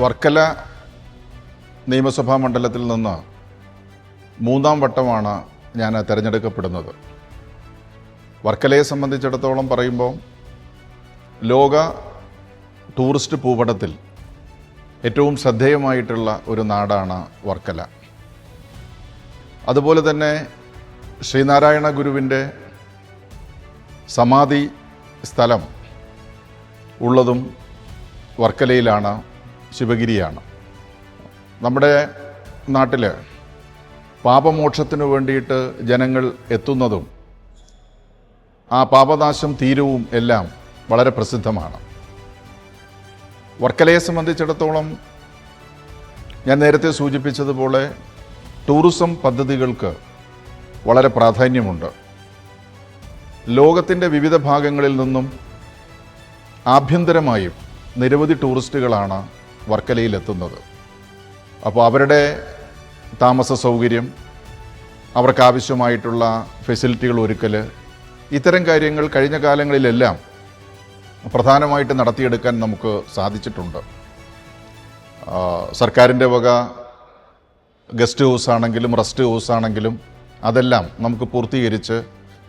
വർക്കല നിയമസഭാ മണ്ഡലത്തിൽ നിന്ന് മൂന്നാം വട്ടമാണ് ഞാൻ തിരഞ്ഞെടുക്കപ്പെടുന്നത്. വർക്കലയെ സംബന്ധിച്ചിടത്തോളം പറയുമ്പോൾ ലോക ടൂറിസ്റ്റ് ഭൂപടത്തിൽ ഏറ്റവും ശ്രദ്ധേയമായിട്ടുള്ള ഒരു നാടാണ് വർക്കല. അതുപോലെ തന്നെ ശ്രീനാരായണ ഗുരുവിൻ്റെ സമാധി സ്ഥലം ഉള്ളതും വർക്കലയിലാണ്, ശിവഗിരിയാണ്. നമ്മുടെ നാട്ടിൽ പാപമോക്ഷത്തിനു വേണ്ടിയിട്ട് ജനങ്ങൾ എത്തുന്നതും ആ പാപനാശം തീരവും എല്ലാം വളരെ പ്രസിദ്ധമാണ്. വർക്കലയെ സംബന്ധിച്ചിടത്തോളം ഞാൻ നേരത്തെ സൂചിപ്പിച്ചതുപോലെ ടൂറിസം പദ്ധതികൾക്ക് വളരെ പ്രാധാന്യമുണ്ട്. ലോകത്തിൻ്റെ വിവിധ ഭാഗങ്ങളിൽ നിന്നും ആഭ്യന്തരമായും നിരവധി ടൂറിസ്റ്റുകളാണ് വർക്കലയിലെത്തുന്നത്. അപ്പോൾ അവരുടെ താമസ സൗകര്യം, അവർക്കാവശ്യമായിട്ടുള്ള ഫെസിലിറ്റികൾ ഒരുക്കൽ, ഇത്തരം കാര്യങ്ങൾ കഴിഞ്ഞ കാലങ്ങളിലെല്ലാം പ്രധാനമായിട്ട് നടത്തിയെടുക്കാൻ നമുക്ക് സാധിച്ചിട്ടുണ്ട്. സർക്കാരിൻ്റെ വക ഗസ്റ്റ് ഹൗസ് ആണെങ്കിലും റെസ്റ്റ് ഹൗസ് ആണെങ്കിലും അതെല്ലാം നമുക്ക് പൂർത്തീകരിച്ച്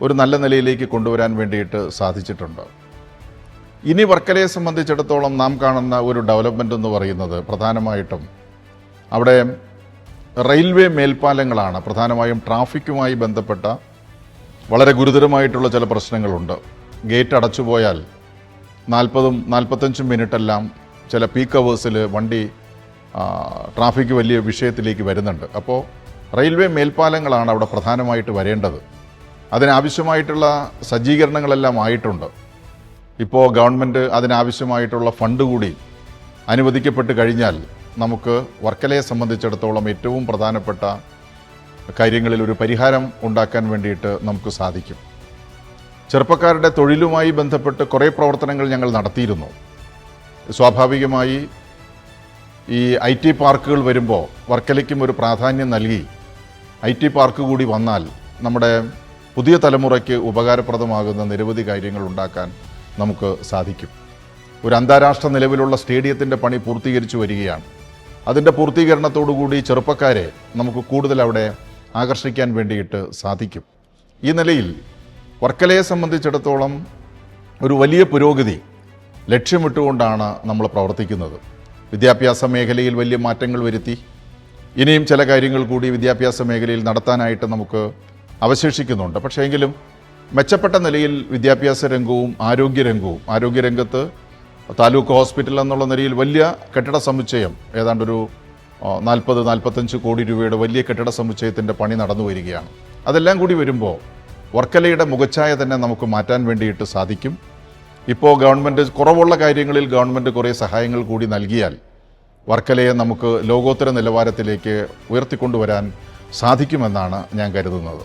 ഒരു നല്ല നിലയിലേക്ക് കൊണ്ടുവരാൻ വേണ്ടിയിട്ട് സാധിച്ചിട്ടുണ്ട്. ഇനി വർക്കലയെ സംബന്ധിച്ചിടത്തോളം നാം കാണുന്ന ഒരു ഡെവലപ്മെൻ്റ് എന്ന് പറയുന്നത് പ്രധാനമായിട്ടും അവിടെ റെയിൽവേ മേൽപ്പാലങ്ങളാണ്. പ്രധാനമായും ട്രാഫിക്കുമായി ബന്ധപ്പെട്ട വളരെ ഗുരുതരമായിട്ടുള്ള ചില പ്രശ്നങ്ങളുണ്ട്. ഗേറ്റ് അടച്ചുപോയാൽ 40-45 മിനിറ്റെല്ലാം ചില പീക്ക് അവേഴ്സിൽ വണ്ടി ട്രാഫിക് വലിയ വിഷയത്തിലേക്ക് വരുന്നുണ്ട്. അപ്പോൾ റെയിൽവേ മേൽപ്പാലങ്ങളാണ് അവിടെ പ്രധാനമായിട്ട് വരേണ്ടത്. അതിനാവശ്യമായിട്ടുള്ള സജ്ജീകരണങ്ങളെല്ലാം ആയിട്ടുണ്ട്. ഇപ്പോൾ ഗവൺമെൻറ് അതിനാവശ്യമായിട്ടുള്ള ഫണ്ട് കൂടി അനുവദിക്കപ്പെട്ട് കഴിഞ്ഞാൽ നമുക്ക് വർക്കലയെ സംബന്ധിച്ചിടത്തോളം ഏറ്റവും പ്രധാനപ്പെട്ട കാര്യങ്ങളിൽ ഒരു പരിഹാരം ഉണ്ടാക്കാൻ വേണ്ടിയിട്ട് നമുക്ക് സാധിക്കും. ചെറുപ്പക്കാരുടെ തൊഴിലുമായി ബന്ധപ്പെട്ട് കുറേ പ്രവർത്തനങ്ങൾ ഞങ്ങൾ നടത്തിയിരുന്നു. സ്വാഭാവികമായി ഈ IT പാർക്കുകൾ വരുമ്പോൾ വർക്കലയ്ക്കും ഒരു പ്രാധാന്യം നൽകി IT പാർക്ക് കൂടി വന്നാൽ നമ്മുടെ പുതിയ തലമുറയ്ക്ക് ഉപകാരപ്രദമാകുന്ന നിരവധി കാര്യങ്ങൾ ഉണ്ടാക്കാൻ നമുക്ക് സാധിക്കും. ഒരു അന്താരാഷ്ട്ര നിലവിലുള്ള സ്റ്റേഡിയത്തിൻ്റെ പണി പൂർത്തീകരിച്ചു വരികയാണ്. അതിൻ്റെ പൂർത്തീകരണത്തോടുകൂടി ചെറുപ്പക്കാരെ നമുക്ക് കൂടുതൽ അവിടെ ആകർഷിക്കാൻ വേണ്ടിയിട്ട് സാധിക്കും. ഈ നിലയിൽ വർക്കലയെ സംബന്ധിച്ചിടത്തോളം ഒരു വലിയ പുരോഗതി ലക്ഷ്യമിട്ടുകൊണ്ടാണ് നമ്മൾ പ്രവർത്തിക്കുന്നത്. വിദ്യാഭ്യാസ മേഖലയിൽ വലിയ മാറ്റങ്ങൾ വരുത്തി. ഇനിയും ചില കാര്യങ്ങൾ കൂടി വിദ്യാഭ്യാസ മേഖലയിൽ നടത്താനായിട്ട് നമുക്ക് അവശേഷിക്കുന്നുണ്ട്. പക്ഷേ എങ്കിലും മെച്ചപ്പെട്ട നിലയിൽ വിദ്യാഭ്യാസ രംഗവും ആരോഗ്യരംഗത്ത് താലൂക്ക് ഹോസ്പിറ്റൽ എന്നുള്ള നിലയിൽ വലിയ കെട്ടിട സമുച്ചയം, ഏതാണ്ടൊരു 40-45 കോടി രൂപയുടെ വലിയ കെട്ടിട സമുച്ചയത്തിൻ്റെ പണി നടന്നു വരികയാണ്. അതെല്ലാം കൂടി വരുമ്പോൾ വർക്കലയുടെ മുഖച്ഛായ തന്നെ നമുക്ക് മാറ്റാൻ വേണ്ടിയിട്ട് സാധിക്കും. ഇപ്പോൾ ഗവൺമെൻറ് കുറവുള്ള കാര്യങ്ങളിൽ ഗവൺമെൻറ് കുറേ സഹായങ്ങൾ കൂടി നൽകിയാൽ വർക്കലയെ നമുക്ക് ലോകോത്തര നിലവാരത്തിലേക്ക് ഉയർത്തിക്കൊണ്ടുവരാൻ സാധിക്കുമെന്നാണ് ഞാൻ കരുതുന്നത്.